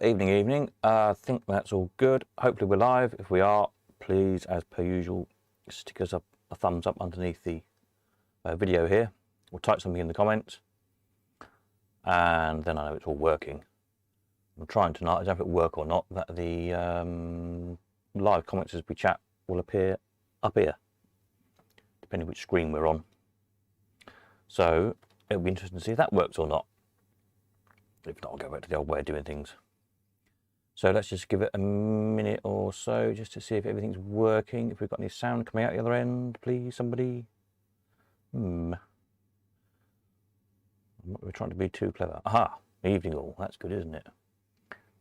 Evening. I think that's all good. Hopefully we're live. If we are, please, as per usual, stick us up a thumbs up underneath the video here, or type something in the comments, and then I know it's all working. I'm trying tonight, I don't know if it will work or not, that the live comments as we chat will appear up here, depending which screen we're on. So it'll be interesting to see if that works or not. If not, I'll go back to the old way of doing things. So let's just give it a minute or so just to see if everything's working. If we've got any sound coming out the other end, please, somebody. We're trying to be too clever. Aha, evening all. That's good, isn't it?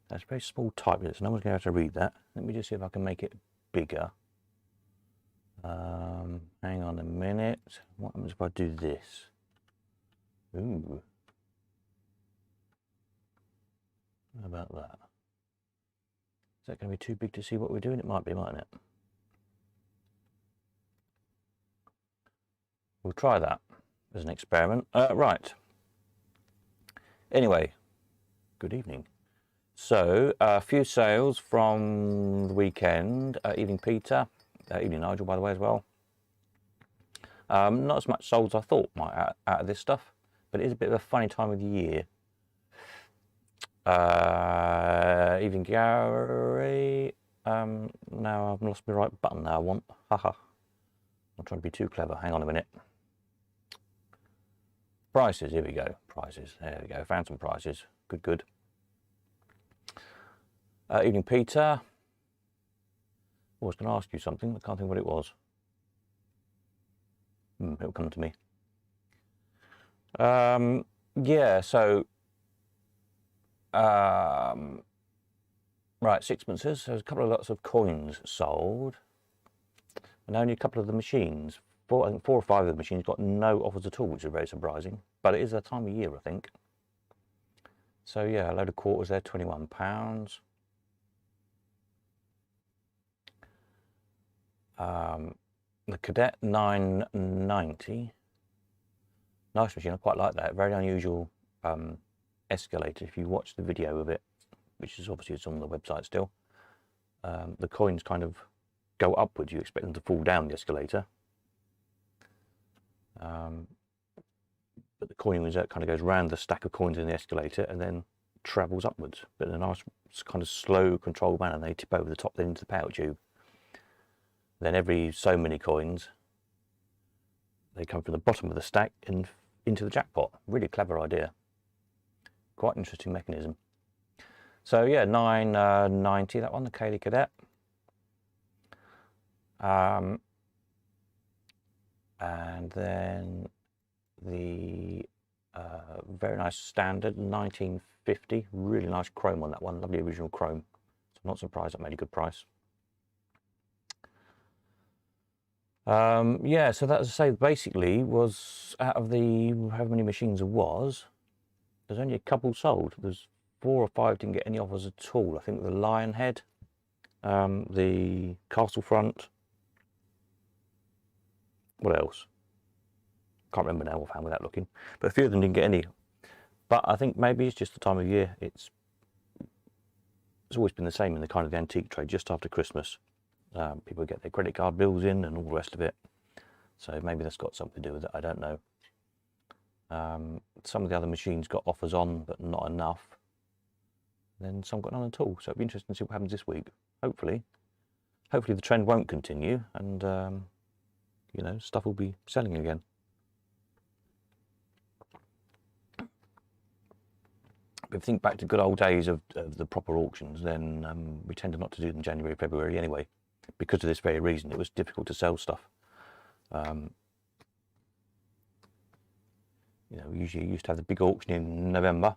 That's very small type, so no one's going to have to read that. Let me just see if I can make it bigger. Hang on a minute. What happens if I do this? Ooh. How about that? Is that going to be too big to see what we're doing? It might be, mightn't it? We'll try that as an experiment. Right. Anyway, good evening. So, a few sales from the weekend. Evening Peter, evening Nigel, by the way, as well. Not as much sold as I thought might out of this stuff, but it is a bit of a funny time of the year. Evening Gary. Now I've lost my right button now I want. Haha. I'm trying to be too clever. Hang on a minute. Prices, here we go. Prices, there we go. Found some prices. Good, good. Evening Peter. I was going to ask you something. I can't think what it was. It'll come to me. Yeah, so right, sixpences. There's a couple of lots of coins sold, and only a couple of the machines. I think 4 or 5 of the machines got no offers at all, which is very surprising. But it is that time of year, I think. So yeah, a load of quarters there, £21. The Cadet, £9.90. Nice machine, I quite like that. Very unusual escalator. If you watch the video of it, which is obviously it's on the website still, the coins kind of go upwards. You expect them to fall down the escalator, but the coin kind of goes around the stack of coins in the escalator and then travels upwards, but in a nice kind of slow controlled manner. They tip over the top then into the powder tube. Then every so many coins, they come from the bottom of the stack and into the jackpot. Really clever idea. Quite interesting mechanism. So yeah, £9.90 that one, the Cayley Cadet. And then the very nice standard, 1950. Really nice chrome on that one. Lovely original chrome. So I'm not surprised that made a good price. Yeah, so that, as I say, basically was out of the however many machines there was, there's only a couple sold. There's 4 or 5 didn't get any offers at all. I think the Lion Head, the Castle Front. What else? Can't remember now offhand without looking. But a few of them didn't get any. But I think maybe it's just the time of year. It's always been the same in the kind of the antique trade just after Christmas. People get their credit card bills in and all the rest of it. So maybe that's got something to do with it. I don't know. Some of the other machines got offers on, but not enough. Then some got none at all. So it'll be interesting to see what happens this week. Hopefully the trend won't continue, and you know, stuff will be selling again. But if you think back to good old days of the proper auctions, then we tended not to do them January, February anyway, because of this very reason. It was difficult to sell stuff. You know, we usually used to have the big auction in November,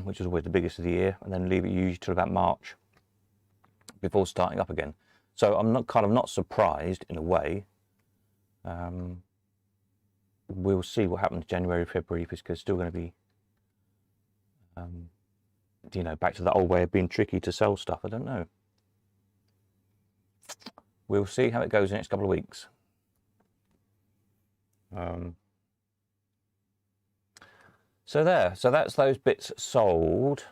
which was always the biggest of the year, and then leave it usually till about March before starting up again. So I'm not surprised in a way. We'll see what happens January, February, if it's still going to be, you know, back to the old way of being tricky to sell stuff. I don't know. We'll see how it goes in the next couple of weeks. So that's those bits sold.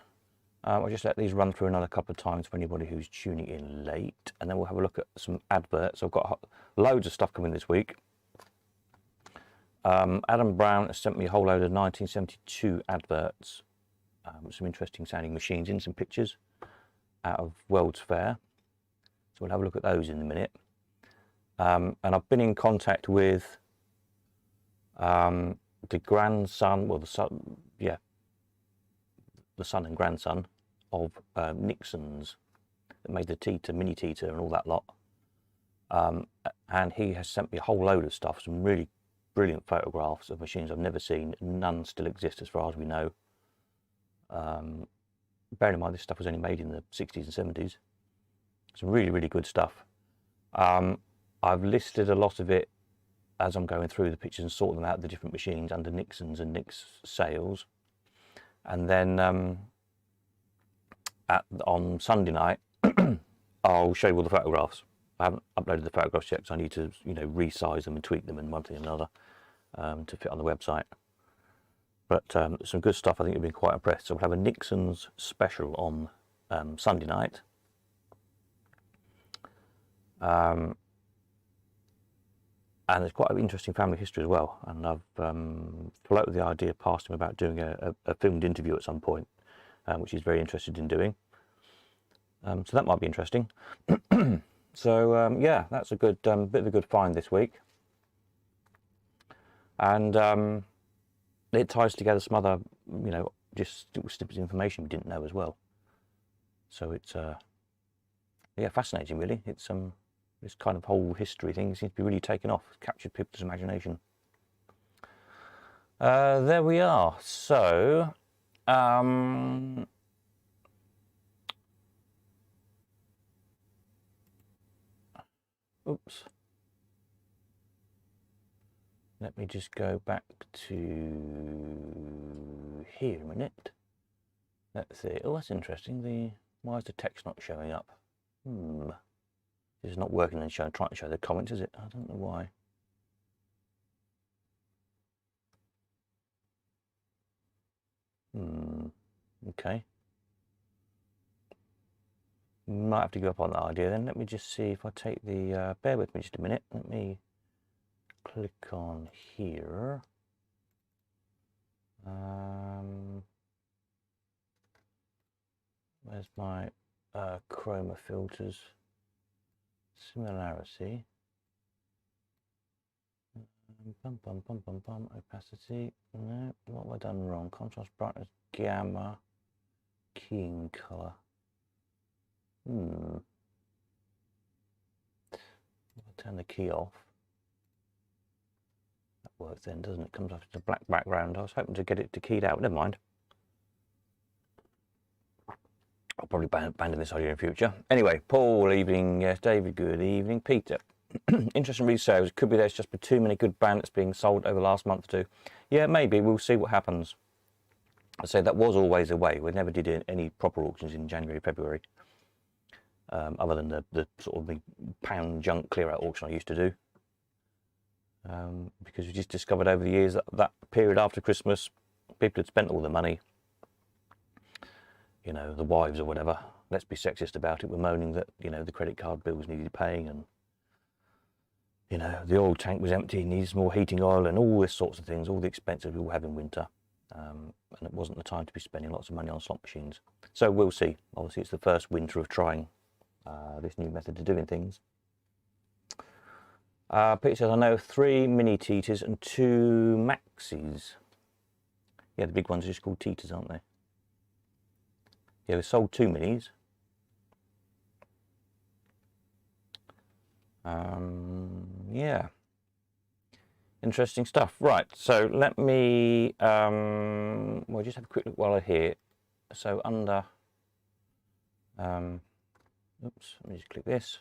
I'll just let these run through another couple of times for anybody who's tuning in late, and then we'll have a look at some adverts. I've got loads of stuff coming this week. Adam Brown has sent me a whole load of 1972 adverts, some interesting sounding machines in, some pictures out of World's Fair. So we'll have a look at those in a minute. And I've been in contact with the grandson, well, the son and grandson of Nixon's that made the Teeter, mini Teeter and all that lot. And he has sent me a whole load of stuff, some really brilliant photographs of machines I've never seen. None still exist as far as we know. Bearing in mind this stuff was only made in the 60s and 70s. Some really, really good stuff. I've listed a lot of it as I'm going through the pictures and sort them out, the different machines under Nixon's and Nick's sales. And then on Sunday night, I'll show you all the photographs. I haven't uploaded the photographs yet because I need to, resize them and tweak them and one thing and another to fit on the website. But some good stuff. I think you'll be quite impressed. So we'll have a Nixon's special on Sunday night. And there's quite an interesting family history as well. And I've floated the idea past him about doing a filmed interview at some point, which he's very interested in doing. So that might be interesting. So yeah, that's a good bit of a good find this week. And it ties together some other, just snippets of information we didn't know as well. So it's yeah, fascinating really. It's this kind of whole history thing seems to be really taken off. It's captured people's imagination. There we are. So oops. Let me just go back to here a minute. Let's see. Oh, that's interesting. Why is the text not showing up? It's not working and trying to show the comments, is it? I don't know why. Okay. Might have to go up on that idea then. Let me just see if I take the, bear with me just a minute. Let me click on here. Where's my chroma filters? Similarity. Opacity. No, what have I done wrong? Contrast, brightness, gamma, keying color. I'll turn the key off. That works then, doesn't it? Comes off to a black background. I was hoping to get it to keyed out. Never mind. I'll probably abandon this idea in future. Anyway, Paul, evening. Yes, David, good evening. Peter, interesting resales. Could be there's just been too many good bandits being sold over the last month or two. Yeah, maybe. We'll see what happens. I say that was always a way. We never did any proper auctions in January, February. Other than the sort of the pound junk clear out auction I used to do. Because we just discovered over the years that period after Christmas, people had spent all the money. The wives or whatever, let's be sexist about it, were moaning that, the credit card bills needed paying and, the oil tank was empty, needs more heating oil and all this sorts of things, all the expenses we all have in winter. And it wasn't the time to be spending lots of money on slot machines. So we'll see. Obviously, it's the first winter of trying this new method of doing things. Peter says, I know 3 mini Teeters and 2 Maxis. Yeah, the big ones are just called Teeters, aren't they? Yeah, we sold 2 minis. Yeah. Interesting stuff. Right, so let me, well, just have a quick look while I'm here. So under, oops, let me just click this.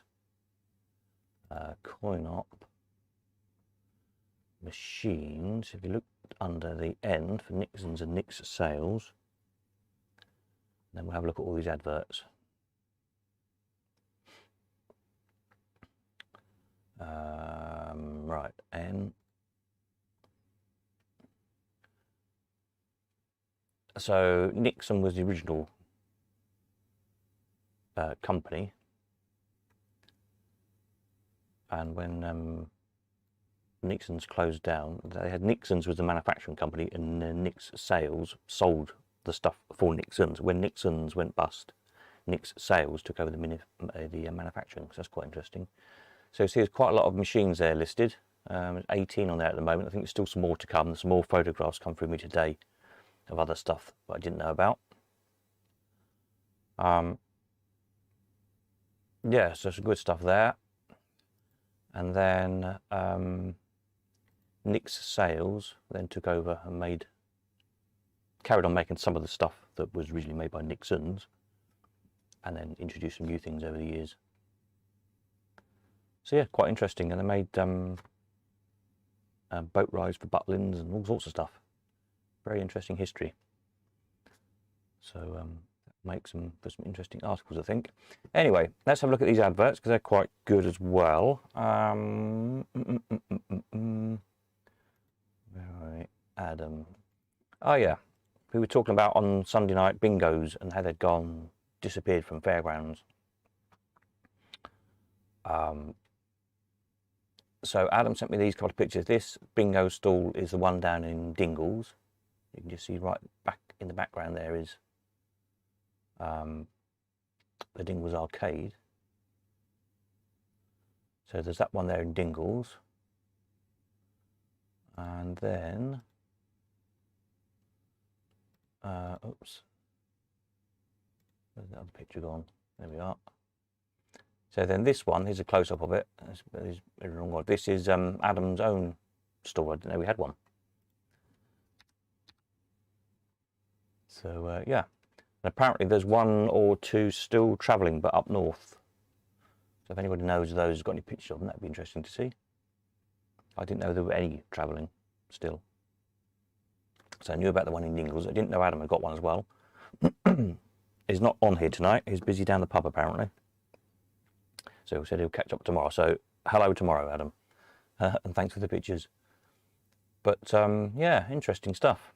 Coin op machines. If you look under the end for Nixon's and Nick's sales, then we'll have a look at all these adverts. Right, N. So Nixon was the original company, and when Nixon's closed down, they had Nixon's was the manufacturing company, and Nix Sales sold the stuff for Nixon's. When Nixon's went bust, Nix Sales took over the manufacturing. So that's quite interesting. So you see there's quite a lot of machines there listed. 18 on there at the moment. I think there's still some more to come. There's some more photographs come through me today of other stuff that I didn't know about. Yeah, so some good stuff there. And then Nix Sales then took over and carried on making some of the stuff that was originally made by Nixon's, and then introduced some new things over the years. So yeah, quite interesting. And they made boat rides for Butlins and all sorts of stuff. Very interesting history. So that makes them for some interesting articles, I think. Anyway, let's have a look at these adverts because they're quite good as well. Where are we? Adam. Oh yeah, we were talking about on Sunday night bingos and how they'd disappeared from fairgrounds. So Adam sent me these couple of pictures. This bingo stall is the one down in Dingles. You can just see right back in the background there is the Dingles arcade. So there's that one there in Dingles. And then, oops, where's the other picture gone? There we are. So then this one, here's a close-up of it. This is Adam's own store. I didn't know we had one. So yeah, and apparently there's one or two still travelling, but up north. So if anybody knows of those, got any pictures of them, that'd be interesting to see. I didn't know there were any travelling still. So I knew about the one in Dingles. I didn't know Adam had got one as well. He's not on here tonight. He's busy down the pub apparently. So he said he'll catch up tomorrow. So hello tomorrow, Adam. And thanks for the pictures. But yeah, interesting stuff.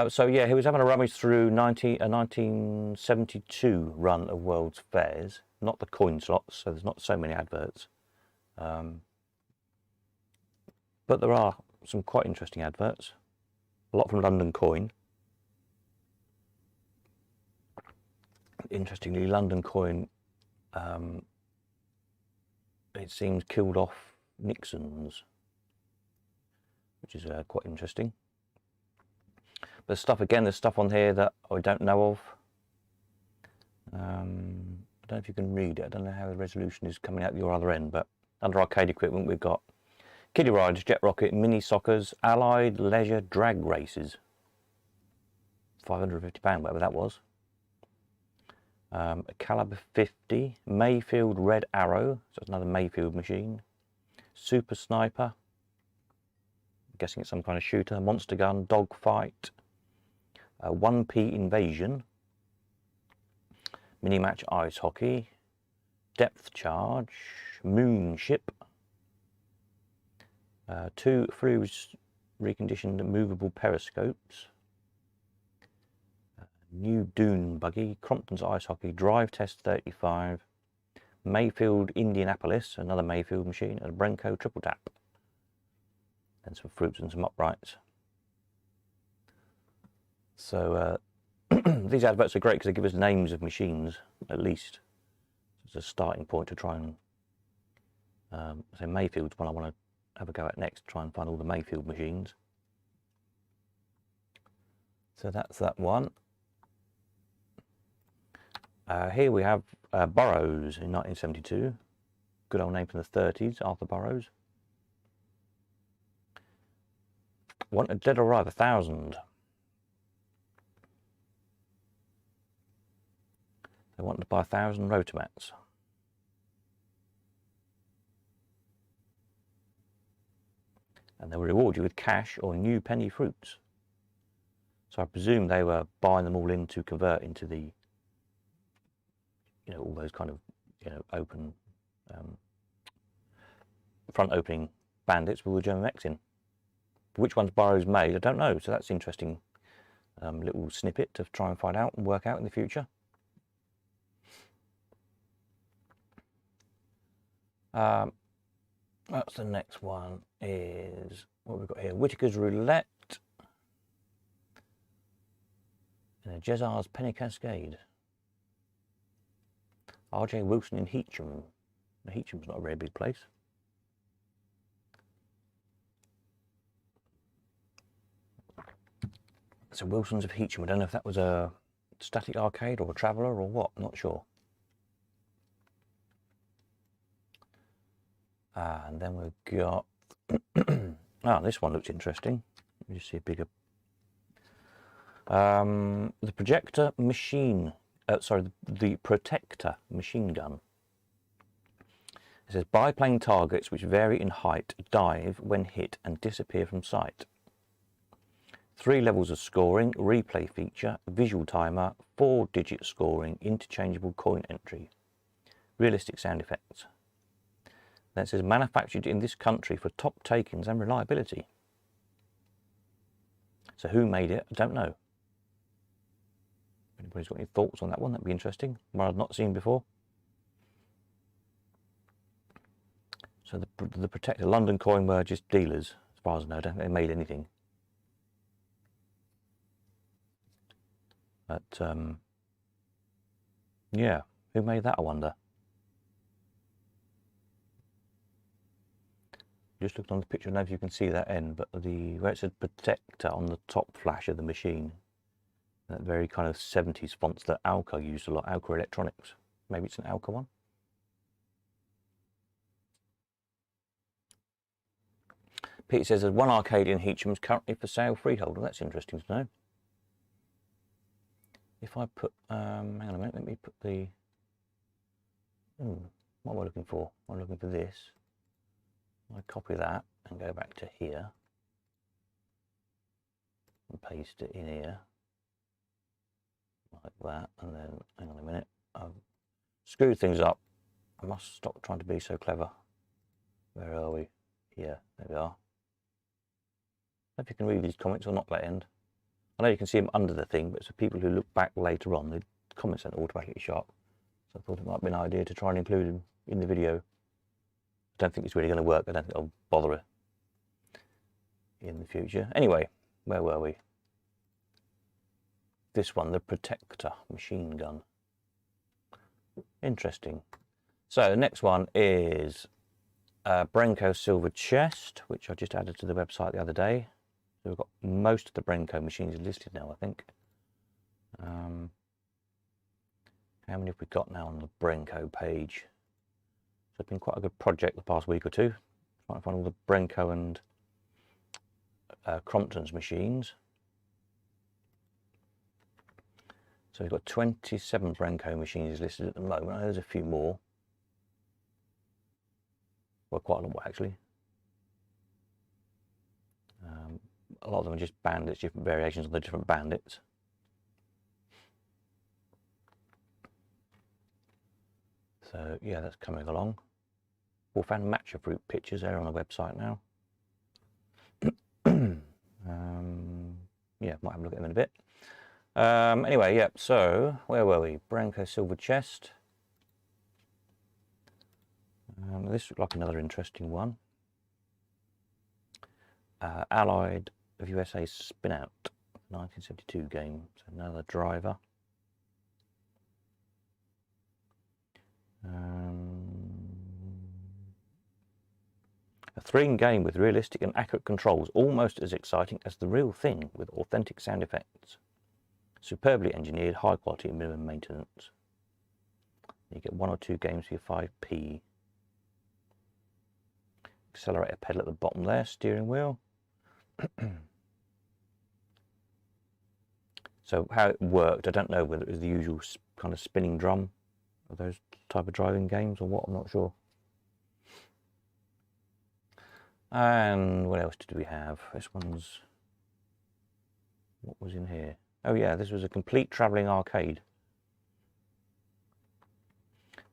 So yeah, he was having a rummage through a 1972 run of World's Fairs. Not the coin slots, so there's not so many adverts. But there are some quite interesting adverts. A lot from London Coin. Interestingly, London Coin, it seems, killed off Nixon's, which is quite interesting. But there's stuff on here that I don't know of. I don't know if you can read it. I don't know how the resolution is coming out your other end, but under arcade equipment we've got kiddie rides, jet rocket, mini soccers, allied leisure drag races. £550, whatever that was. A caliber 50, Mayfield Red Arrow, so it's another Mayfield machine. Super Sniper, I'm guessing it's some kind of shooter. Monster Gun, Dogfight, 1P Invasion, Mini Match Ice Hockey, Depth Charge, Moonship, 2 fully reconditioned movable periscopes, new Dune Buggy, Crompton's Ice Hockey, Drive Test 35, Mayfield Indianapolis, another Mayfield machine, and a Brenco Triple Tap, and some fruits and some uprights. So these adverts are great because they give us names of machines, at least. It's a starting point to try and say Mayfield's one I want to have a go at next, try and find all the Mayfield machines. So that's that one. Here we have Burroughs in 1972. Good old name from the 30s, Arthur Burroughs. Wanted Dead or Alive 1000. They wanted to buy 1,000 Rotomats. And they will reward you with cash or new penny fruits. So I presume they were buying them all in to convert into the, all those kind of, open, front opening bandits with the German mechs in. Which ones Burroughs made, I don't know. So that's interesting little snippet to try and find out and work out in the future. That's the next one is what we've got here. Whittaker's Roulette and a Jezar's Penny Cascade. R.J. Wilson in Heacham. Heacham's not a very big place. So Wilson's of Heacham. I don't know if that was a static arcade or a traveller or what. I'm not sure. And then we've got this one looks interesting. Let me just see a bigger. The projector machine. The protector machine gun. It says biplane targets which vary in height, dive when hit, and disappear from sight. 3 levels of scoring, replay feature, visual timer, 4-digit scoring, interchangeable coin entry, realistic sound effects. Then it says manufactured in this country for top takings and reliability. So who made it? I don't know. If anybody's got any thoughts on that one, that'd be interesting. One I've not seen before. So the protector, London Coin were just dealers, as far as I know. I don't think they made anything. But yeah, who made that, I wonder? Just looked on the picture, I don't know if you can see that end, but where it says protector on the top flash of the machine, that very kind of 70s fonts that Alco used a lot, Alco Electronics. Maybe it's an Alco one. Pete says there's one arcade in Heacham currently for sale freehold. Well, that's interesting to know. If I put, hang on a minute, let me put the, what am I looking for? I'm looking for this. I copy that and go back to here and paste it in here like that, and then hang on a minute, I've screwed things up. I must stop trying to be so clever. Where are we? Here, there we are. I don't know if you can read these comments or not, that end. I know you can see them under the thing, but for people who look back later on, the comments aren't automatically sharp. So I thought it might be an idea to try and include them in the video. I don't think it's really going to work. I don't think I'll bother it in the future. Anyway, where were we? This one, the Protector machine gun. Interesting. So the next one is Brenco Silver Chest, which I just added to the website the other day. So we've got most of the Brenco machines listed now, I think. How many have we got now on the Brenco page? So it's been quite a good project the past week or two, trying to find all the Brenco and Crompton's machines. So we've got 27 Brenco machines listed at the moment. I know there's a few more. Well, quite a lot more actually. A lot of them are just bandits, different variations of the different bandits. So yeah, that's coming along. Wolf and Matcha Fruit pictures are on the website now. Yeah, might have a look at them in a bit. Anyway, yeah, so where were we? Brenco Silver Chest. This looks like another interesting one. Allied of USA Spin Out, 1972 game. So another driver. A thrilling game with realistic and accurate controls, almost as exciting as the real thing, with authentic sound effects. Superbly engineered, high quality and minimum maintenance. You get 1 or 2 games for your 5p. Accelerator pedal at the bottom there, steering wheel. So how it worked, I don't know whether it was the usual kind of spinning drum or those type of driving games or what, I'm not sure. And what else did we have? This one's, what was in here? Oh yeah, this was a complete travelling arcade.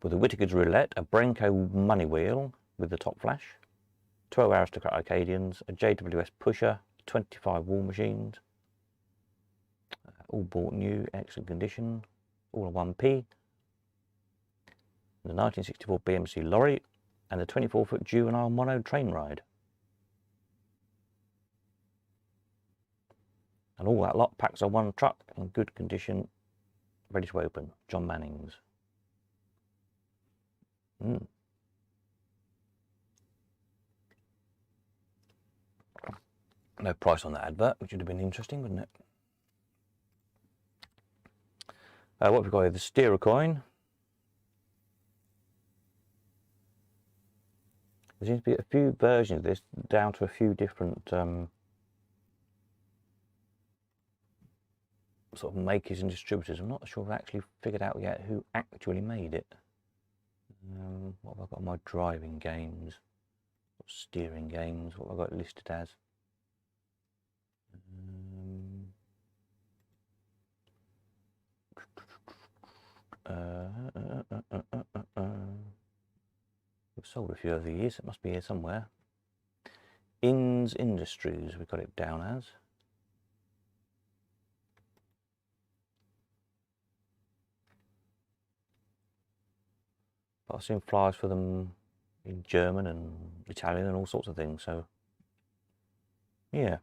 With a Whittaker's Roulette, a Brenco money wheel with the top flash, 12 Aristocrat Arcadians, a JWS pusher, 25 wall machines, All bought new, excellent condition, all in 1p. The 1964 BMC lorry and the 24-foot juvenile mono train ride. And all that lot packs on one truck in good condition, ready to open. John Manning's. No price on that advert, which would have been interesting, wouldn't it? What have we got here? The steerer coin. There seems to be a few versions of this, down to a few different sort of makers and distributors. I'm not sure I've actually figured out yet who actually made it. What have I got on my driving games? Steering games, what have I got listed as? We've sold a few over the years, it must be here somewhere. Inns Industries, we've got it down as. But I've seen flyers for them in German and Italian and all sorts of things, so yeah.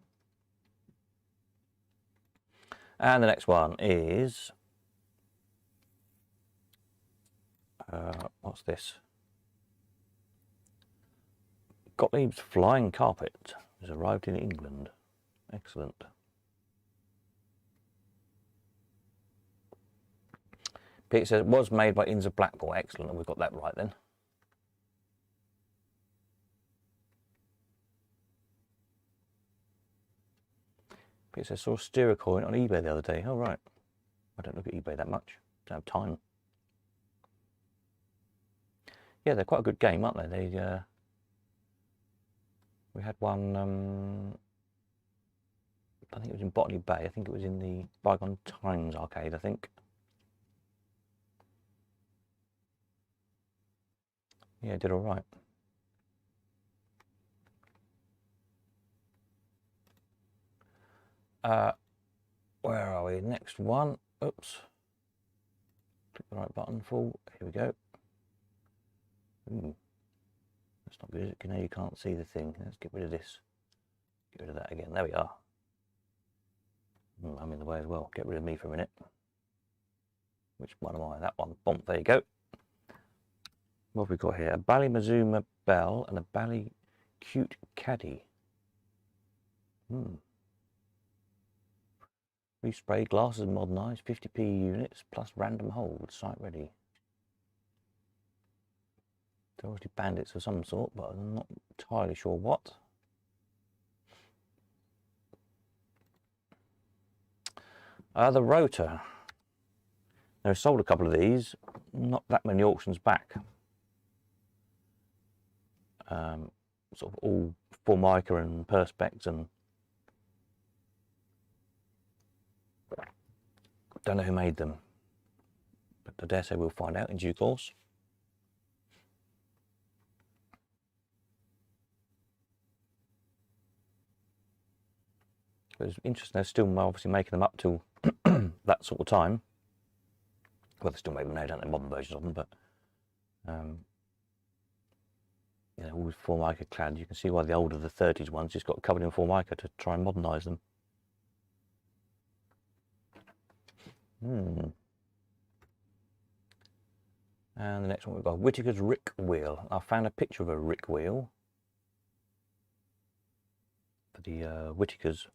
And the next one is, what's this? Gottlieb's Flying Carpet has arrived in England. Excellent. Pete says it was made by Inns of Blackpool. Excellent, and we've got that right then. Pete says saw a steerer coin on eBay the other day. Oh right. I don't look at eBay that much. Don't have time. Yeah, they're quite a good game, aren't they? They we had one. I think it was in Botany Bay. I think it was in the Bygone Times arcade. I think. Yeah, it did all right. Where are we? Next one. Oops. Click the right button. Full. Here we go. Ooh. That's not good, is it? Now you can't see the thing. Let's get rid of this. Get rid of that again. There we are. I'm in the way as well. Get rid of me for a minute. Which one am I? That one. Boom. There you go. What have we got here? A Ballymazuma bell and a Bally cute caddy. Respray, glasses modernised, 50p units plus random hold, site ready. They're obviously bandits of some sort, but I'm not entirely sure what. The rotor. Now, I sold a couple of these, not that many auctions back. Sort of all Formica and Perspex, and don't know who made them, but I dare say we'll find out in due course. It was interesting, they're still obviously making them up till that sort of time. Well, they still make them now, don't they, modern versions of them, but you know, all Formica clad. You can see why the older, the 30s ones just got covered in Formica to try and modernise them. And the next one we've got Whittaker's Rick Wheel. I found a picture of a Rick Wheel for the Whittaker's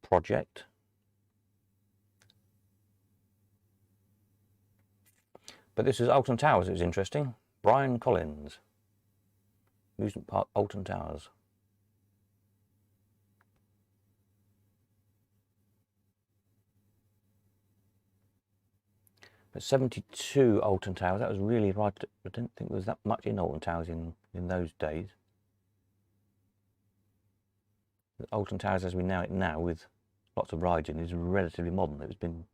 project. But this is Alton Towers. It was interesting. Brian Collins, Amusement Park, Alton Towers. But 72 Alton Towers, that was really right. I didn't think there was that much in Alton Towers in those days. The Alton Towers as we know it now, with lots of rides in, is relatively modern. It's been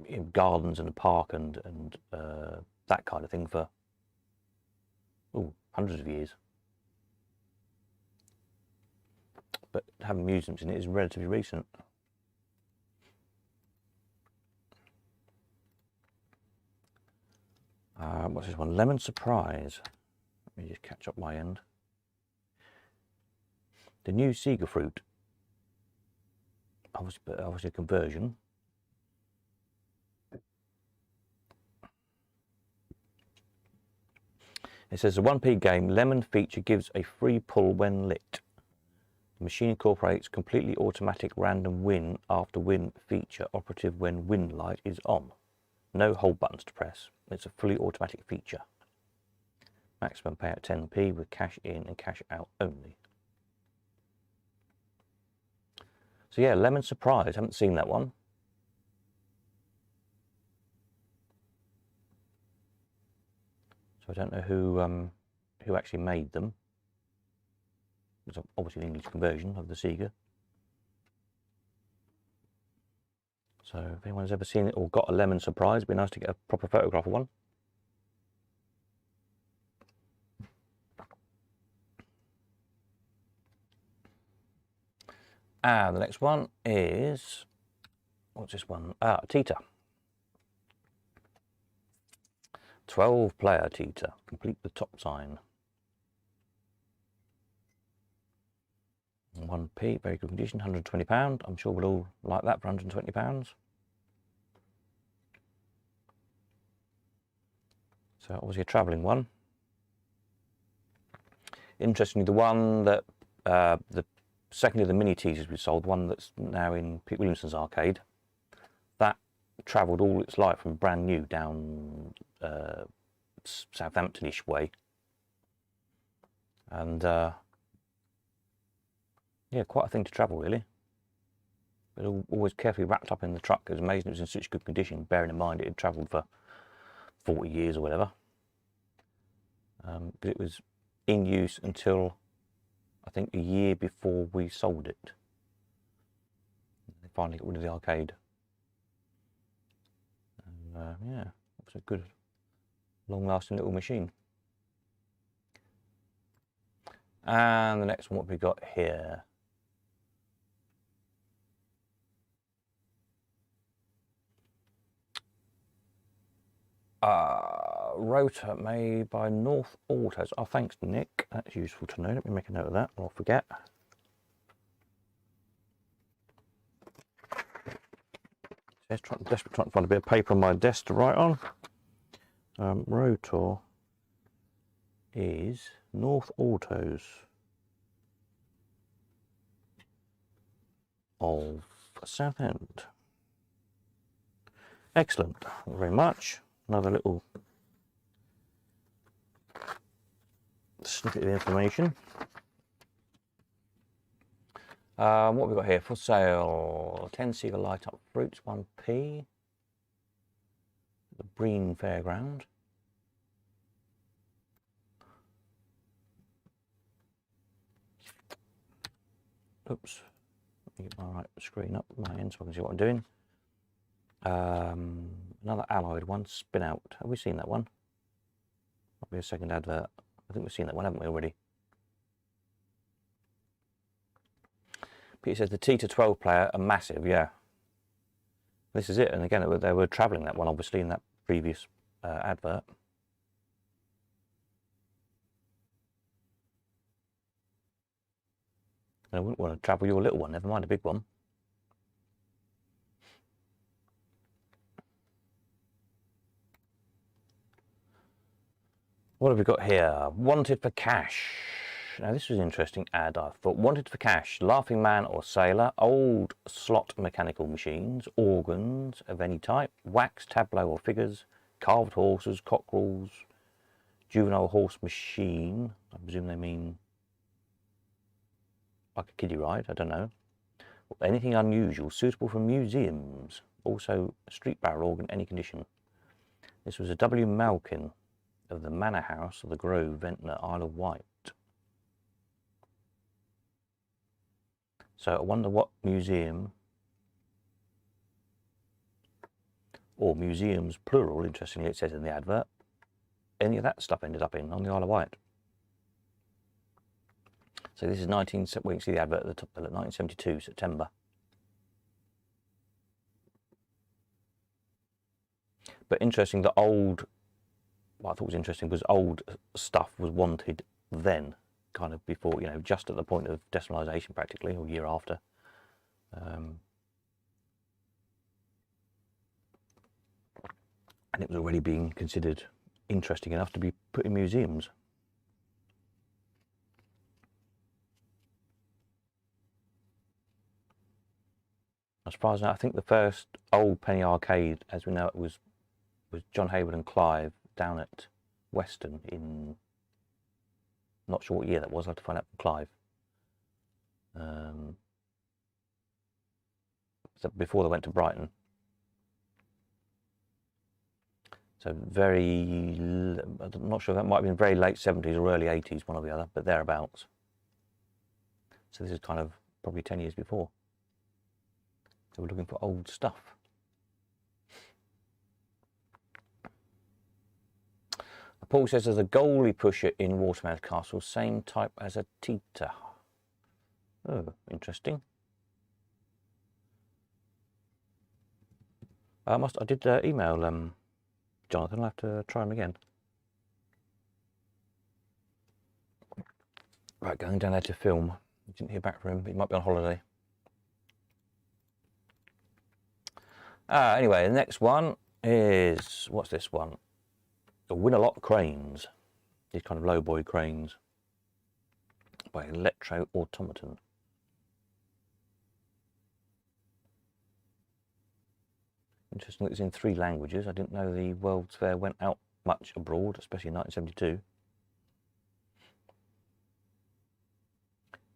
in gardens and a park and that kind of thing for hundreds of years. But having museums in it is relatively recent. What's this one? Lemon Surprise. Let me just catch up my end. The new Sega fruit. Obviously a conversion. It says the 1p game lemon feature gives a free pull when lit. The machine incorporates completely automatic random win after win feature operative when win light is on. No hold buttons to press. It's a fully automatic feature. Maximum payout 10p with cash in and cash out only. So yeah, Lemon Surprise. Haven't seen that one. So I don't know who actually made them. It's obviously an English conversion of the Sega. So if anyone's ever seen it or got a Lemon Surprise, it'd be nice to get a proper photograph of one. And the next one is, what's this one? Tita. 12-player Tita. Complete the top sign. 1p, very good condition, £120. I'm sure we'll all like that for £120. So obviously a travelling one. Interestingly, the one that, the second of the mini teasers we sold, one that's now in Pete Williamson's arcade, that travelled all its life from brand new down Southamptonish way. And yeah, quite a thing to travel really. But always carefully wrapped up in the truck. It was amazing it was in such good condition, bearing in mind it had travelled for 40 years or whatever. But it was in use until I think a year before we sold it. They finally got rid of the arcade. And yeah, it was a good, long-lasting little machine. And the next one, what we got here? Rotor made by North Autos. Oh, thanks, Nick. That's useful to know. Let me make a note of that, or I'll forget. Desperately trying to find a bit of paper on my desk to write on. Rotor is North Autos of Southend. Excellent. Thank you very much. Another little snippet of information. What have we got here for sale? 10 Sega light up fruits, 1p. The Breen Fairground. Oops. Let me get my right screen up at my end so I can see what I'm doing. Another Alloyed one, Spin Out. Have we seen that one? Might be a second advert. I think we've seen that one, haven't we, already? Peter says the Tita 12 player are massive, yeah. This is it, and again, they were travelling that one, obviously, in that previous advert. And I wouldn't want to travel your little one, never mind a big one. What have we got here? Wanted for cash. Now this was an interesting ad, I thought. Wanted for cash, Laughing Man or Sailor, old slot mechanical machines, organs of any type, wax, tableau or figures, carved horses, cockerels, juvenile horse machine. I presume they mean like a kiddie ride, I don't know. Anything unusual, suitable for museums. Also a street barrel organ, any condition. This was a W. Malkin of the Manor House of the Grove, Ventnor, Isle of Wight. So I wonder what museum, or museums plural, interestingly it says in the advert, any of that stuff ended up in on the Isle of Wight. So this is well, you can see the advert at the top there, 1972, September. But interesting, the old, what I thought was interesting was old stuff was wanted then, kind of before, you know, just at the point of decimalisation practically, or year after. And it was already being considered interesting enough to be put in museums. As far as I know, I think the first old penny arcade, as we know it, was John Hayward and Clive down at Weston in, not sure what year that was, I'll have to find out from Clive. So before they went to Brighton. So very, I'm not sure, that might have been very late 70s or early 80s, one or the other, but thereabouts. So this is kind of probably 10 years before. So we're looking for old stuff. Paul says there's a goalie pusher in Watermouth Castle, same type as a Tita. Oh, interesting. I did email Jonathan. I'll have to try him again. Right, going down there to film. Didn't hear back from him. He might be on holiday. Anyway, the next one is, what's this one? The Win-A-Lot cranes. These kind of lowboy cranes by Electro Automaton. Interesting that it's in 3 languages. I didn't know the World's Fair went out much abroad, especially in 1972.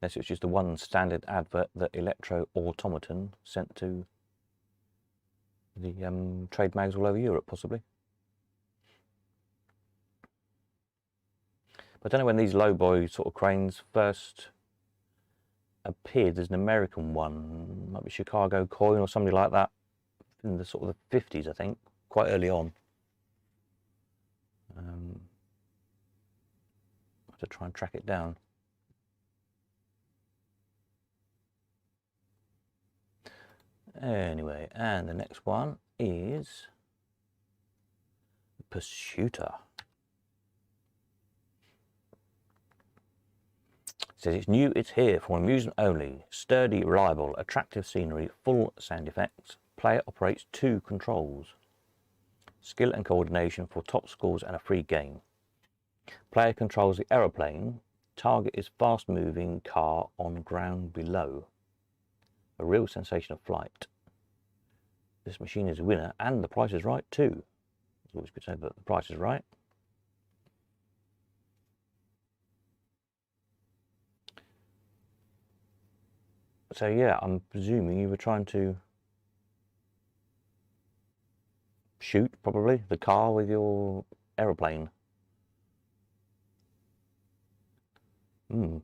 Unless it's just the one standard advert that Electro Automaton sent to the trade mags all over Europe, possibly. But I don't know when these lowboy sort of cranes first appeared. There's an American one, might be Chicago Coin or somebody like that, in the sort of the 50s, I think, quite early on. I have to try and track it down. Anyway, and the next one is Pursuiter. It says it's new, it's here for amusement only. Sturdy, reliable, attractive scenery, full sound effects. Player operates 2 controls. Skill and coordination for top scores and a free game. Player controls the aeroplane. Target is fast-moving car on ground below. A real sensation of flight. This machine is a winner, and the price is right too. It's always good to know that the price is right. So yeah, I'm presuming you were trying to shoot, probably, the car with your aeroplane. A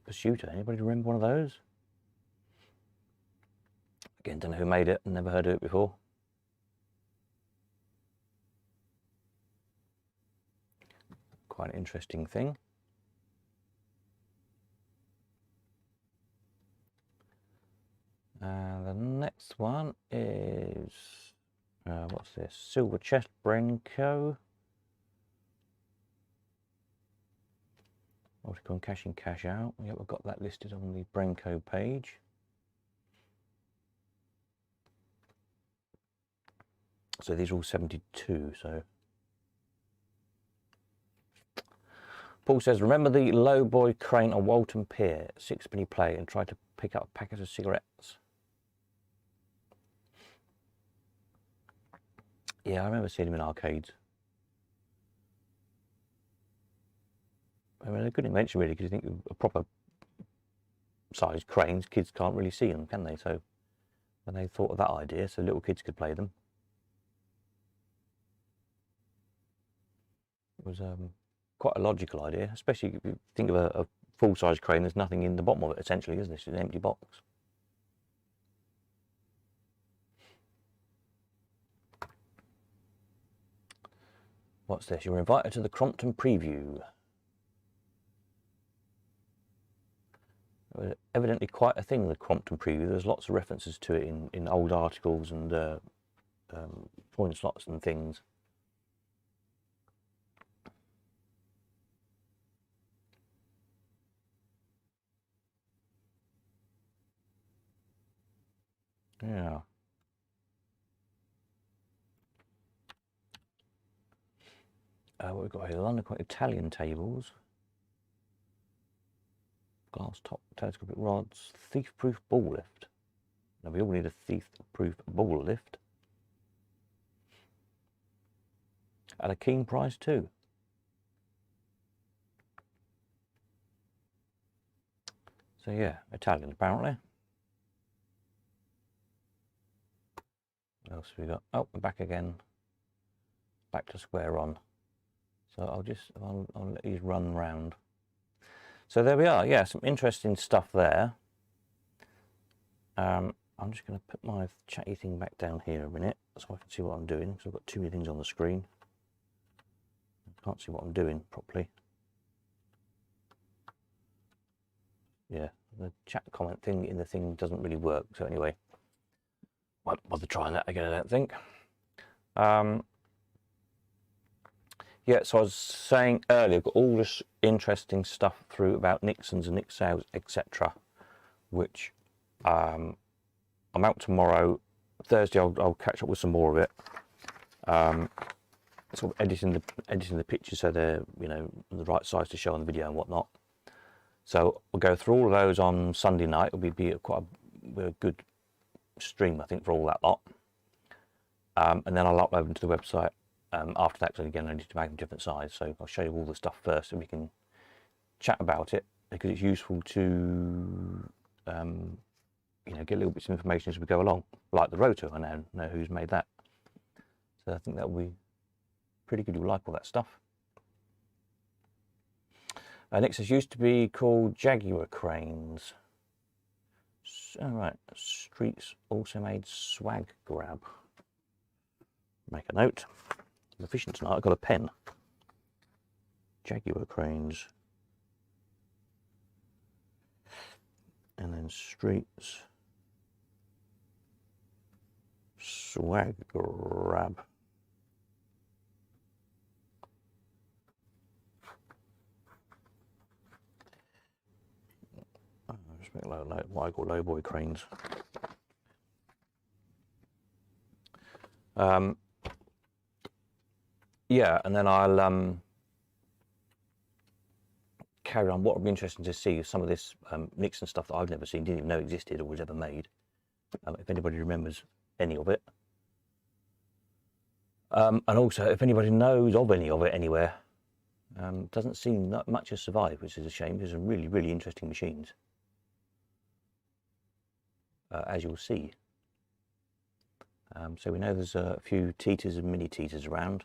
Pursuiter, anybody remember one of those? Again, don't know who made it, never heard of it before. Quite an interesting thing. The next one is, what's this? Silver Chest Brenco. Multicon cash in, cash out. Yep, I've got that listed on the Brenco page. So these are all 72, so. Paul says, remember the lowboy crane on Walton Pier, 6p play, and try to pick up a packet of cigarettes. Yeah, I remember seeing them in arcades. I mean, a good invention really, because you think of proper sized cranes, kids can't really see them, can they? So when they thought of that idea, so little kids could play them, it was quite a logical idea, especially if you think of a full-size crane, there's nothing in the bottom of it essentially, isn't it? It's an empty box. What's this? You're invited to the Crompton preview. Evidently quite a thing, the Crompton preview. There's lots of references to it in old articles and coin slots and things. Yeah. What we've got here, London Coin Italian tables. Glass top telescopic rods, thief-proof ball lift. Now we all need a thief-proof ball lift. At a keen price too. So yeah, Italian apparently. What else have we got? Oh, we're back again. Back to square one. So I'll let these run round. So there we are. Yeah, some interesting stuff there. I'm just going to put my chatty thing back down here a minute so I can see what I'm doing, because I've got too many things on the screen. I can't see what I'm doing properly. Yeah, the chat comment thing in the thing doesn't really work. So anyway, won't bother trying that again, I don't think. Yeah, so I was saying earlier, I've got all this interesting stuff through about Nixons and Nick sales, etc. Which I'm out tomorrow. Thursday, I'll catch up with some more of it. Sort of editing the pictures so they're the right size to show on the video and whatnot. So we'll go through all of those on Sunday night. It'll be quite a good stream, I think, for all that lot. And then I'll upload them to the website after that, because again I need to make them different size. So I'll show you all the stuff first and we can chat about it, because it's useful to get little bits of information as we go along, like the rotor. I now know who's made that, so I think that will be pretty good. You'll like all that stuff. Nixons used to be called Jaguar cranes. All right, Streets also made swag grab. Make a note. I'm efficient tonight. I've got a pen. Jaguar cranes. And then Streets swag grab. Just make what I call low boy cranes. Yeah, and then I'll carry on. What would be interesting to see is some of this Nixon stuff that I've never seen, didn't even know existed or was ever made. If anybody remembers any of it. And also, if anybody knows of any of it anywhere. Doesn't seem that much has survived, which is a shame. There's some really, really interesting machines, as you'll see. So we know there's a few Teters and mini Teters around.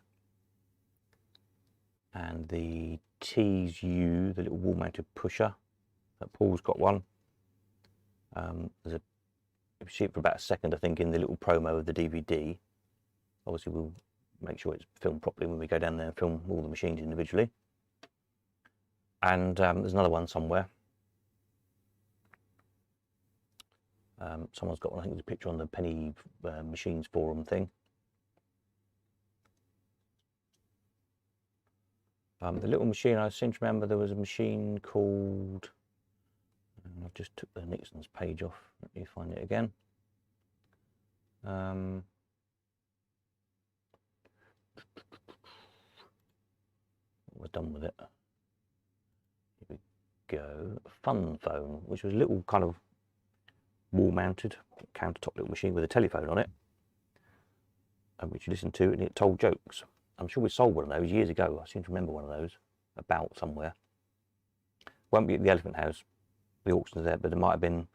And the TU, the little wall-mounted pusher, Paul's got one. There's you see it for about a second, I think, in the little promo of the DVD. Obviously, we'll make sure it's filmed properly when we go down there and film all the machines individually. And there's another one somewhere. Someone's got one. I think there's a picture on the Penny Machines forum thing. The little machine, I seem to remember there was a machine called, and I've just took the Nixon's page off, let me find it again. We're done with it. Here we go. Fun phone, which was a little kind of wall-mounted countertop little machine with a telephone on it, which you listen to and it told jokes. I'm sure we sold one of those years ago. I seem to remember one of those about somewhere. Won't be at the Elephant House, the auction's there, but it might have been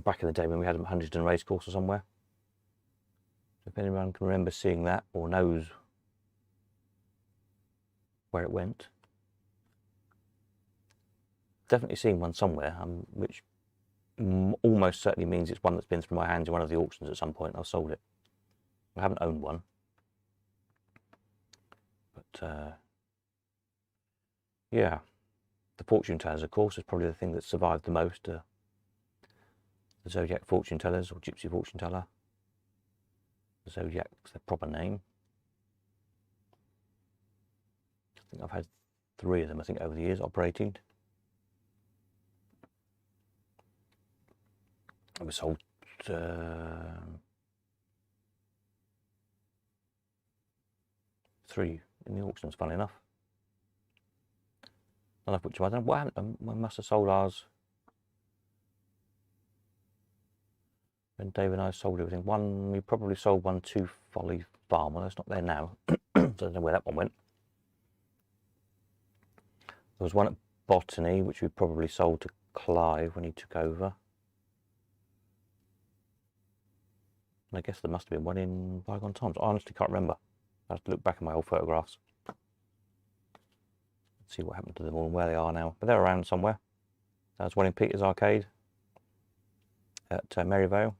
back in the day when we had them at Huntingdon Racecourse or somewhere. So if anyone can remember seeing that or knows where it went. Definitely seen one somewhere, which almost certainly means it's one that's been through my hands in one of the auctions at some point. I've sold it. I haven't owned one. yeah, the fortune tellers, of course, is probably the thing that survived the most. The Zodiac fortune tellers, or Gypsy fortune teller. The Zodiac's their proper name. I think I've had 3 of them, I think, over the years operating. I was sold 3 in the auctions, funny enough. None of which I don't know what happened. We must have sold ours when Dave and I sold everything. We probably sold one to Folly Farm. Well, that's not there now, so I don't know where that one went. There was one at Botany, which we probably sold to Clive when he took over. And I guess there must have been one in bygone times. I honestly can't remember. I have to look back at my old photographs. See what happened to them all and where they are now. But they're around somewhere. There's one in Peter's Arcade at Maryvale.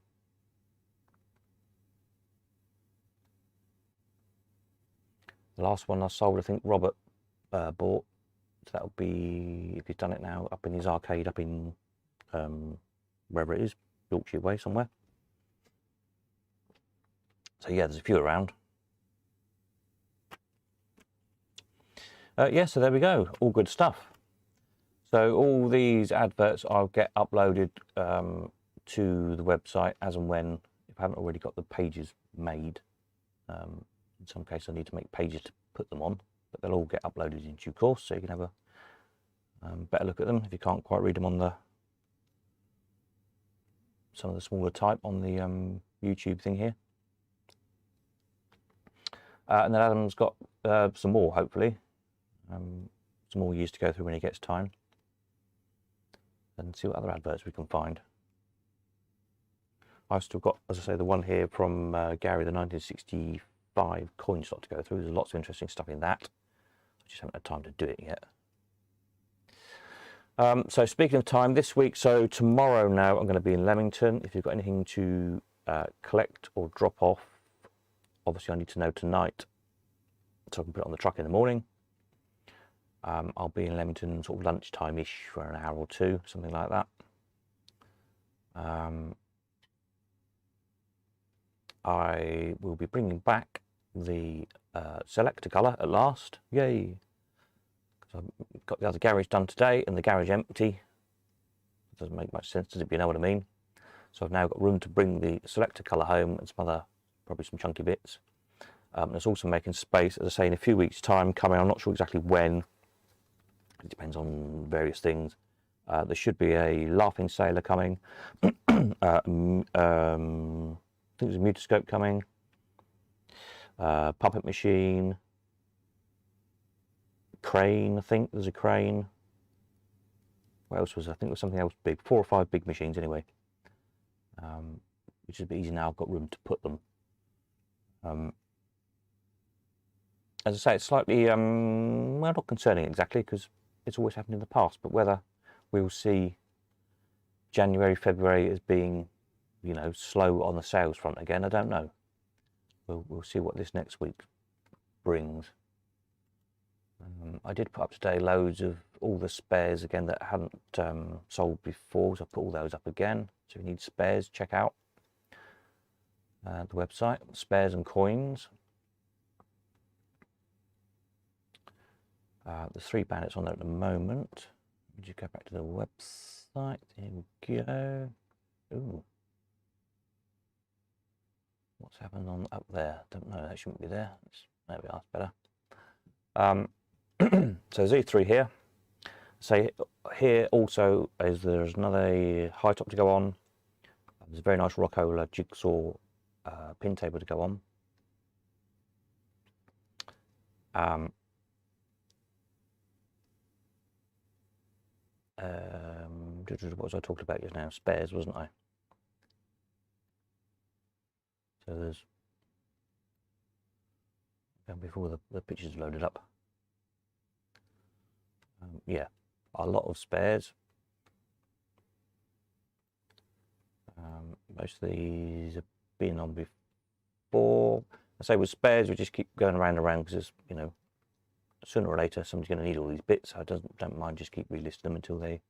The last one I sold, I think Robert bought. So that would be, if he's done it now, up in his arcade, up in wherever it is, Yorkshire way somewhere. So yeah, there's a few around. Yeah, so there we go, all good stuff. So all these adverts I'll get uploaded to the website as and when, if I haven't already got the pages made. In some cases I need to make pages to put them on, but they'll all get uploaded in due course, so you can have a better look at them if you can't quite read them on the some of the smaller type on the YouTube thing here. And then Adam's got some more, hopefully. Some more years to go through when he gets time, and see what other adverts we can find. I've still got, as I say, the one here from Gary, the 1965 coin slot to go through. There's lots of interesting stuff in that. I just haven't had time to do it yet. So speaking of time, this week, so tomorrow now I'm going to be in Leamington. If you've got anything to collect or drop off, obviously I need to know tonight so I can put it on the truck in the morning. I'll be in Leamington sort of lunchtime-ish for an hour or 2, something like that. I will be bringing back the selector colour at last. Yay! Because I've got the other garage done today and the garage empty. It doesn't make much sense, does it, if you know what I mean? So I've now got room to bring the selector colour home and some other, probably some chunky bits. It's also making space, as I say, in a few weeks' time coming. I'm not sure exactly when. It depends on various things. There should be a Laughing Sailor coming. I think there's a Mutoscope coming. Puppet Machine. Crane, I think there's a crane. What else was there? I think there was something else big. 4 or 5 big machines anyway. Which is a bit easy now. I've got room to put them. As I say, it's slightly, well, not concerning exactly, because it's always happened in the past, but whether we'll see January, February as being, you know, slow on the sales front again, I don't know. We'll see what this next week brings. I did put up today loads of all the spares again that hadn't sold before, so I put all those up again. So if you need spares, check out the website, spares and coins. There's 3 bandits on there at the moment. Just go back to the website. Here we go. Ooh. What's happened on up there? Don't know. That shouldn't be there. There we are. It's better. So there's these 3 here. So here also is there's another high top to go on. There's a very nice Rockola jigsaw pin table to go on. What was I talking about just now? Spares, wasn't I? So there's, before the pictures loaded up, yeah, a lot of spares. Most of these have been on before. I say with spares, we just keep going around and around because there's, you know, sooner or later somebody's going to need all these bits. I don't mind just keep relisting them until they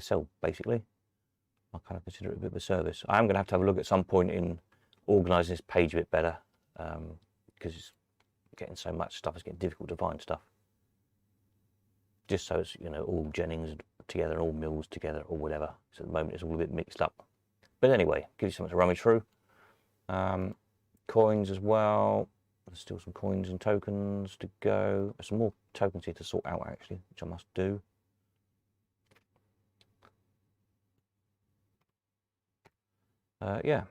sell, basically. I kind of consider it a bit of a service. I am going to have a look at some point in organising this page a bit better, because it's getting so much stuff, it's getting difficult to find stuff. Just so it's, you know, all Jennings together, all Mills together, or whatever. So at the moment it's all a bit mixed up. But anyway, gives you something to rummage through. Coins as well. There's still some coins and tokens to go. There's some more tokens here to sort out, actually, which I must do. Yeah.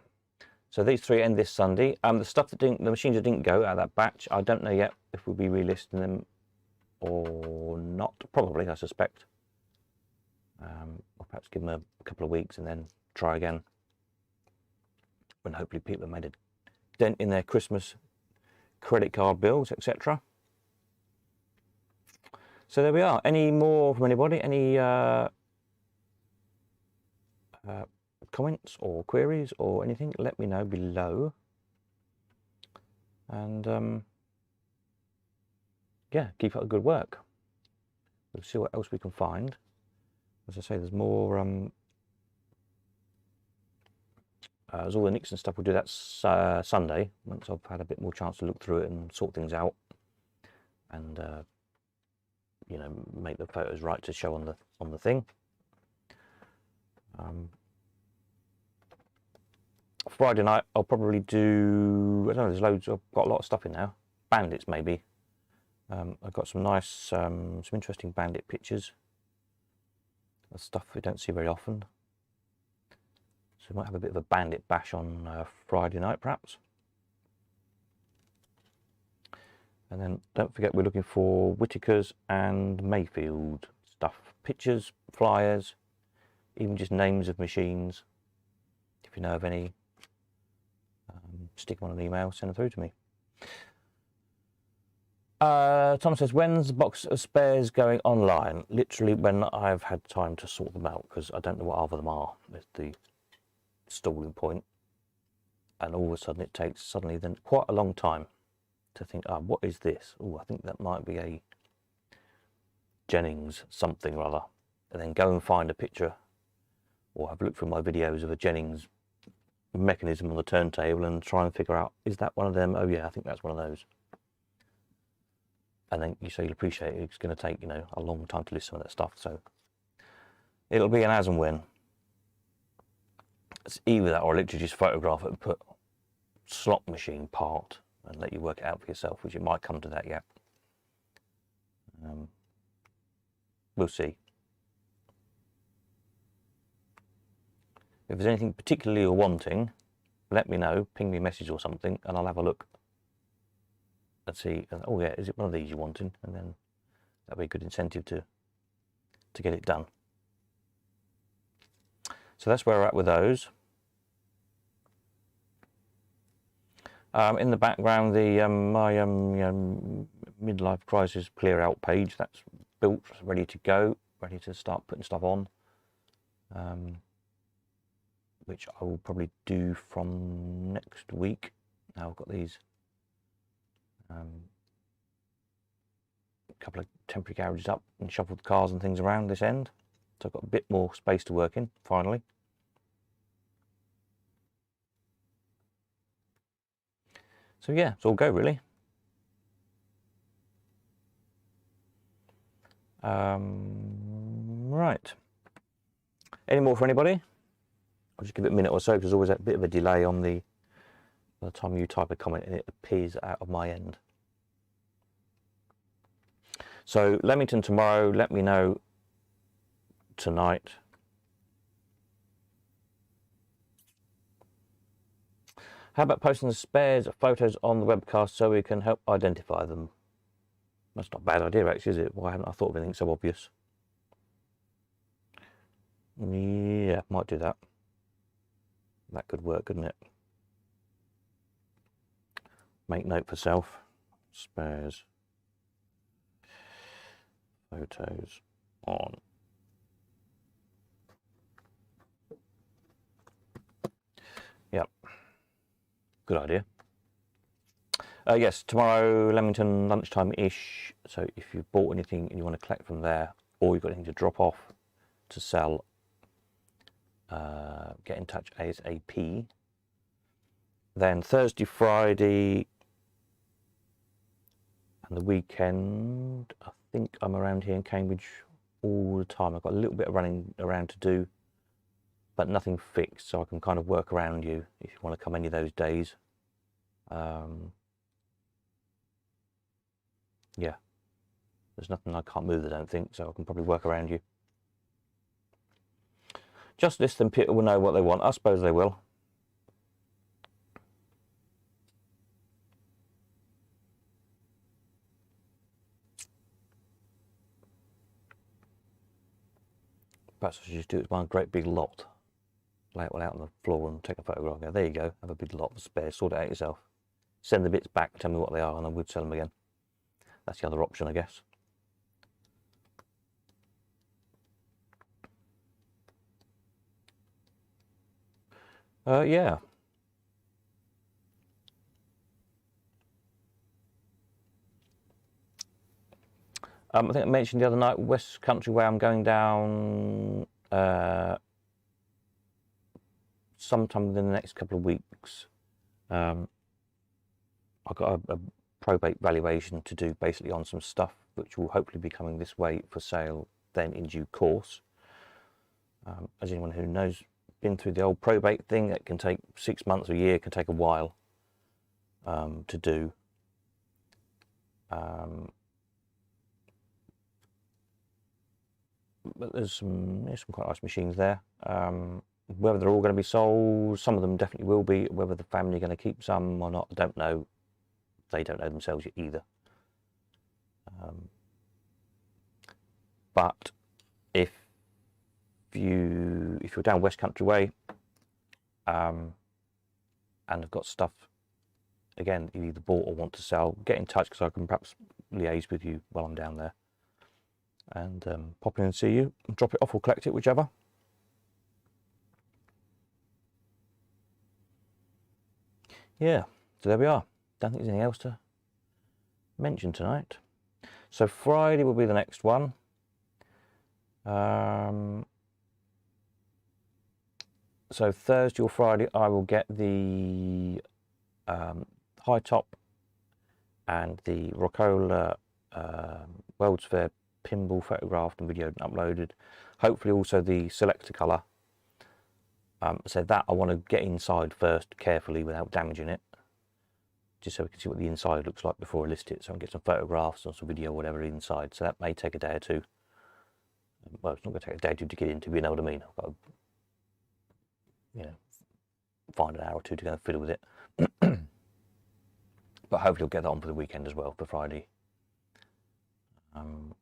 So these 3 end this Sunday. The stuff that the machines that didn't go out of that batch, I don't know yet if we'll be relisting them or not. Probably, I suspect. Or perhaps give them a couple of weeks and then try again, when hopefully people have made a dent in their Christmas credit card bills, etc. So there we are. Any more from anybody? Any comments or queries or anything? Let me know below. And yeah, keep up the good work. We'll see what else we can find. As I say, there's more. There's all the Nixon stuff. We'll do that Sunday once I've had a bit more chance to look through it and sort things out, and you know, make the photos right to show on the thing. Friday night I'll probably do. I don't know. There's loads. I've got a lot of stuff in now. Bandits maybe. I've got some nice, some interesting bandit pictures. That's stuff we don't see very often. So we might have a bit of a bandit bash on Friday night, perhaps. And then don't forget we're looking for Whitaker's and Mayfield stuff. Pictures, flyers, even just names of machines. If you know of any, stick them on an email, send them through to me. Tom says, when's the box of spares going online? Literally when I've had time to sort them out, because I don't know what other them are. There's the stalling point, and all of a sudden it takes suddenly then quite a long time to think, what is this? Oh, I think that might be a Jennings something or other, and then go and find a picture or have a look through my videos of a Jennings mechanism on the turntable and try and figure out, is that one of them? Oh yeah, I think that's one of those. And then you'll appreciate it's going to take, you know, a long time to list some of that stuff. So it'll be an as and when. It's either that or literally just photograph it and put slot machine part and let you work it out for yourself, which it might come to that yet. We'll see. If there's anything particularly you're wanting, let me know, ping me a message or something, and I'll have a look and see. Oh yeah, is it one of these you're wanting? And then that'll be a good incentive to get it done. So that's where we're at with those. In the background, the my midlife crisis clear out page, that's built, ready to go, ready to start putting stuff on, which I will probably do from next week. Now I've got these couple of temporary garages up and shuffled cars and things around this end, so I've got a bit more space to work in finally. So yeah, it's all go really. Right. Any more for anybody? I'll just give it a minute or so because there's always a bit of a delay on by the time you type a comment and it appears out of my end. So Leamington tomorrow, let me know tonight. How about posting the spares photos on the webcast so we can help identify them? That's not a bad idea actually, is it? Why haven't I thought of anything so obvious? Yeah, might do that. That could work, couldn't it? Make note for self. Spares photos on. Yep. Good idea. Yes, tomorrow, Leamington, lunchtime-ish. So if you've bought anything and you want to collect from there, or you've got anything to drop off to sell, get in touch ASAP. Then Thursday, Friday, and the weekend, I think I'm around here in Cambridge all the time. I've got a little bit of running around to do, but nothing fixed, so I can kind of work around you if you want to come any of those days. Yeah, there's nothing I can't move, I don't think, so I can probably work around you. Just listen, people will know what they want. I suppose they will. Perhaps I should just do it as one great big lot. Lay it all out on the floor and take a photograph. Go, there you go, have a big lot of spares, sort it out yourself. Send the bits back, tell me what they are, and I would sell them again. That's the other option, I guess. Yeah. I think I mentioned the other night, West Country Way, I'm going down sometime within the next couple of weeks. I've got a probate valuation to do basically on some stuff which will hopefully be coming this way for sale then in due course. As anyone who knows, been through the old probate thing, it can take 6 months or a year, it can take a while to do. But there's some quite nice machines there. Whether they're all going to be sold, some of them definitely will be. Whether the family are going to keep some or not, I don't know. They don't know themselves yet either. But if you're down West Country Way and have got stuff again you either bought or want to sell, get in touch, because I can perhaps liaise with you while I'm down there and pop in and see you and drop it off or collect it, whichever. Yeah, so there we are. Don't think there's anything else to mention tonight. So Friday will be the next one. So Thursday or Friday I will get the high top and the Rockola World's Fair pinball photographed and videoed and uploaded. Hopefully also the selector colour. So that I want to get inside first carefully without damaging it, just so we can see what the inside looks like before I list it, so I can get some photographs or some video or whatever inside. So that may take a day or two. Well, it's not going to take a day or two to get into, you know what I mean. I've got to, you know, find an hour or two to go and fiddle with it. But hopefully I'll get that on for the weekend as well, for Friday. And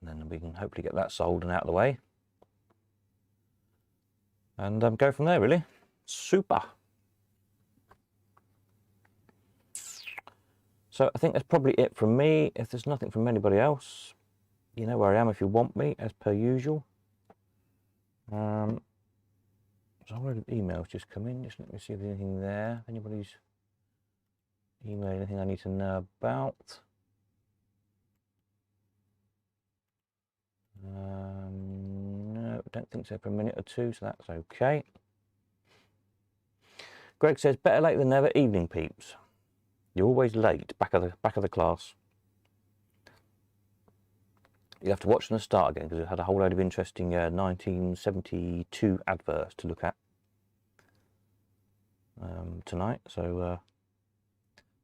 then we can hopefully get that sold and out of the way. And go from there, really. Super. So I think that's probably it from me. If there's nothing from anybody else, you know where I am if you want me, as per usual. So a load of emails just come in. Just let me see if there's anything there. If anybody's emailed anything I need to know about. No, I don't think so for a minute or two, so that's okay. Greg says, better late than never, evening peeps. You're always late, back of the class. You have to watch from the start again, because we've had a whole load of interesting 1972 adverts to look at tonight. So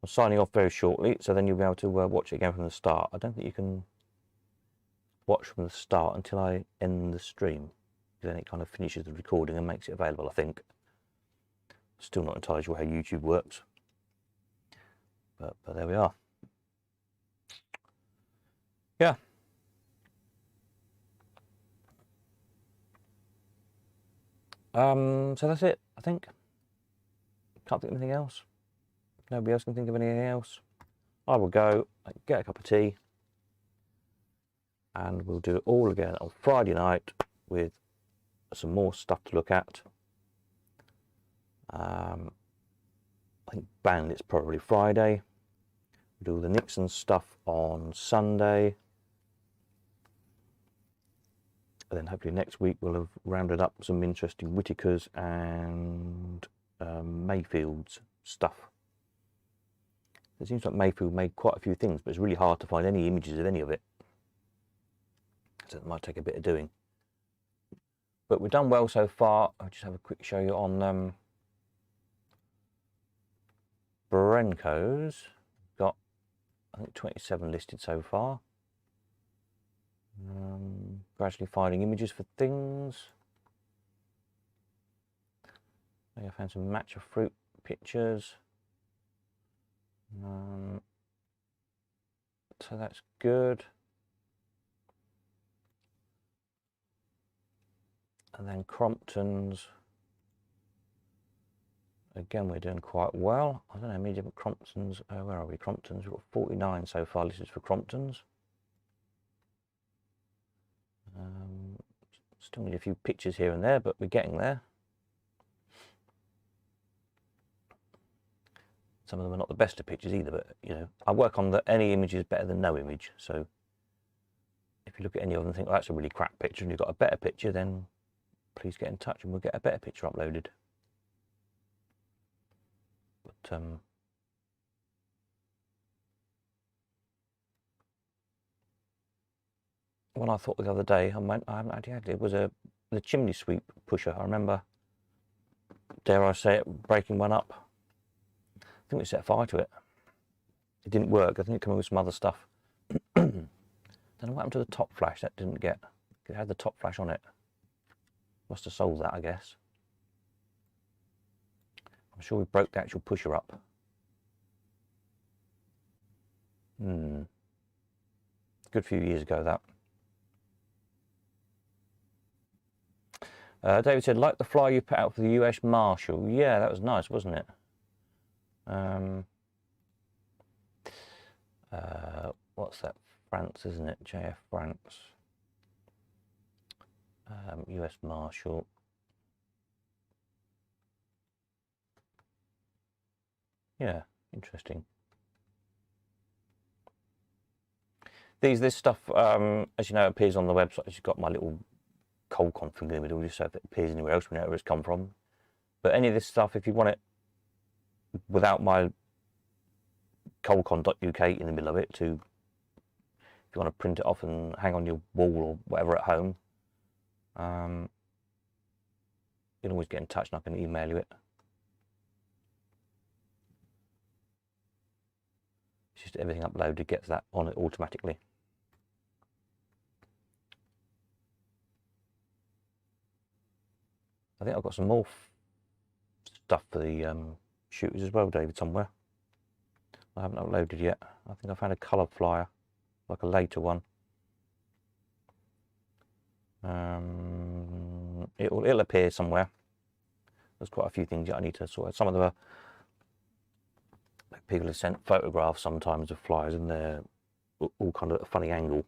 I'm signing off very shortly, so then you'll be able to watch it again from the start. I don't think you can watch from the start until I end the stream, then it kind of finishes the recording and makes it available, I think. Still not entirely sure how YouTube works, but there we are. Yeah. So that's it, I think. Can't think of anything else. Nobody else can think of anything else. I will go get a cup of tea, and we'll do it all again on Friday night with some more stuff to look at. I think Bandit's probably Friday. We'll do the Nixon stuff on Sunday. And then hopefully next week we'll have rounded up some interesting Whitakers and Mayfield's stuff. It seems like Mayfield made quite a few things, but it's really hard to find any images of any of it. So it might take a bit of doing. But we've done well so far. I'll just have a quick show you on Brenco's. Got, I think, 27 listed so far. Gradually finding images for things. I found some matcha fruit pictures. So that's good. And then Crompton's. Again, we're doing quite well. I don't know how many different Cromptons. Where are we? Cromptons. We've got 49 so far listed for Cromptons. Still need a few pictures here and there, but we're getting there. Some of them are not the best of pictures either, but you know, I work on that any image is better than no image. So if you look at any of them and think, oh, that's a really crap picture, and you've got a better picture, then please get in touch and we'll get a better picture uploaded. But one I thought the other day, I haven't actually had it, was the chimney sweep pusher. I remember, dare I say it, breaking one up. I think we set fire to it. It didn't work. I think it came with some other stuff. Don't know what happened to the top flash. That didn't get. It had the top flash on it. Must have sold that, I guess. I'm sure we broke the actual pusher up. Good few years ago, that. David said, like the flyer you put out for the US Marshal. Yeah, that was nice, wasn't it? What's that? France, isn't it? JF France. US Marshal. Yeah, interesting. This stuff, as you know, appears on the website. It's got my little cold config in the middle, just so if it appears anywhere else, we know where it's come from. But any of this stuff, if you want it without my coldcon.uk in the middle of it, if you want to print it off and hang on your wall or whatever at home, you can always get in touch and I can email you it. It's just everything uploaded gets that on it automatically. I think I've got some more stuff for the shooters as well, David, somewhere. I haven't uploaded yet. I think I found a colour flyer, like a later one. It'll appear somewhere. There's quite a few things that I need to sort out. Some of them are, people have sent photographs sometimes of flyers and they're all kind of at a funny angle.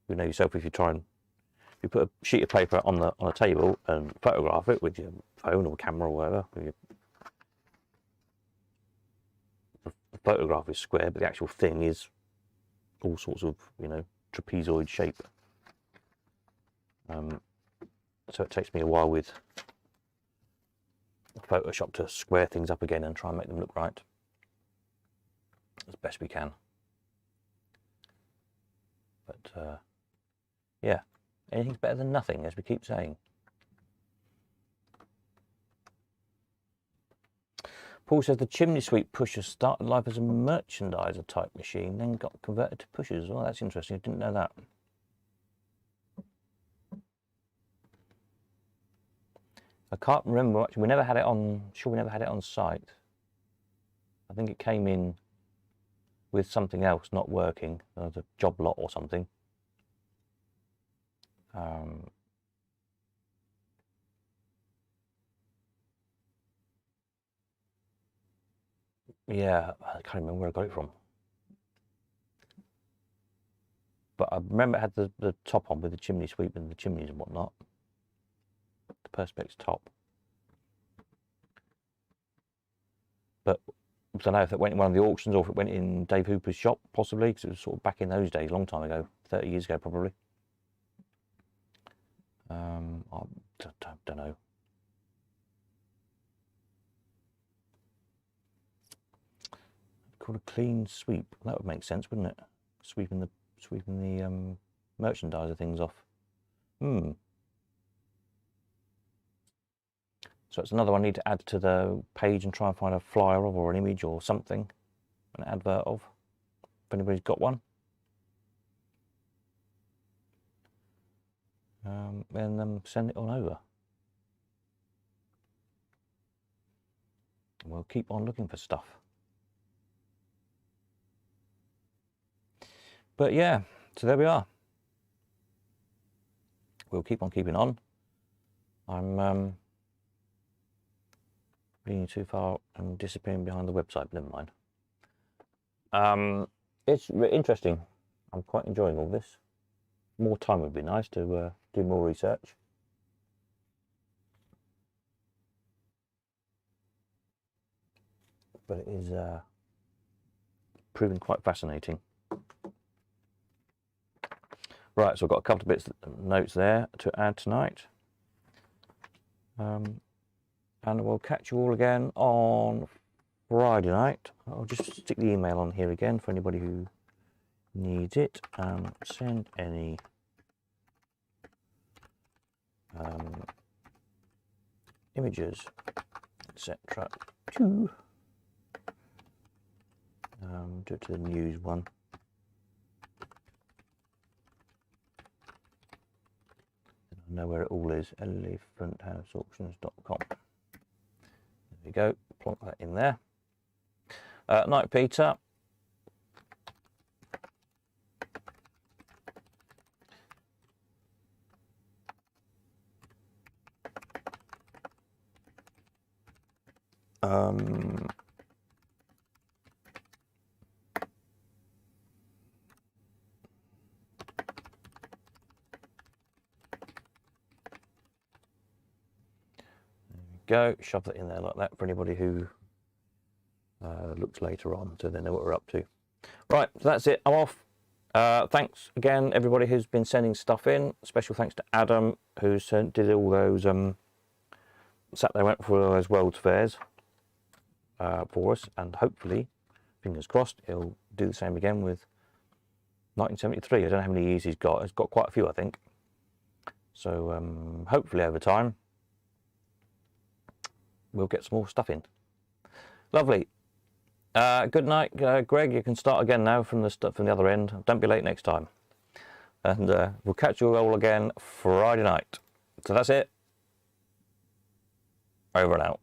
You know yourself, if you put a sheet of paper on a table and photograph it with your phone or camera or whatever, the photograph is square, but the actual thing is all sorts of, you know, trapezoid shape. So it takes me a while with Photoshop to square things up again and try and make them look right as best we can. But yeah, anything's better than nothing, as we keep saying. Paul says the chimney sweep pusher started life as a merchandiser type machine, then got converted to pushers. Oh, that's interesting. I didn't know that. I can't remember much. We never had it on. Sure, we never had it on site. I think it came in with something else not working, a job lot or something. Yeah, I can't remember where I got it from. But I remember it had the top on with the chimney sweep and the chimneys and whatnot. The Perspex top. but I don't know if it went in one of the auctions or if it went in Dave Hooper's shop, possibly, because it was sort of back in those days, a long time ago, 30 years ago probably. I don't know. Called a clean sweep. That would make sense, wouldn't it? Sweeping the merchandiser things off. So it's another one I need to add to the page and try and find a flyer of, or an image or something, an advert of, if anybody's got one. And send it on over. We'll keep on looking for stuff. But yeah, so there we are. We'll keep on keeping on. I'm leaning too far and disappearing behind the website, but never mind. It's interesting. I'm quite enjoying all this. More time would be nice to do more research. But it is proving quite fascinating. Right, so I've got a couple of bits of notes there to add tonight. And we'll catch you all again on Friday night. I'll just stick the email on here again for anybody who needs it. Send any images, etc. to do it to the news one. I know where it all is. elephanthouseauctions.com. There we go. Plonk that in there. Night, Peter. Go, shove that in there like that for anybody who looks later on, so they know what we're up to. Right, so that's it. I'm off. Thanks again, everybody who's been sending stuff in. Special thanks to Adam, who did all those sat there, went for all those World's Fairs for us, and hopefully, fingers crossed, he'll do the same again with 1973. I don't know how many years he's got. He's got quite a few, I think. So hopefully over time, we'll get some more stuff in. Lovely. Good night, Greg. You can start again now from the other end. Don't be late next time. And we'll catch you all again Friday night. So that's it. Over and out.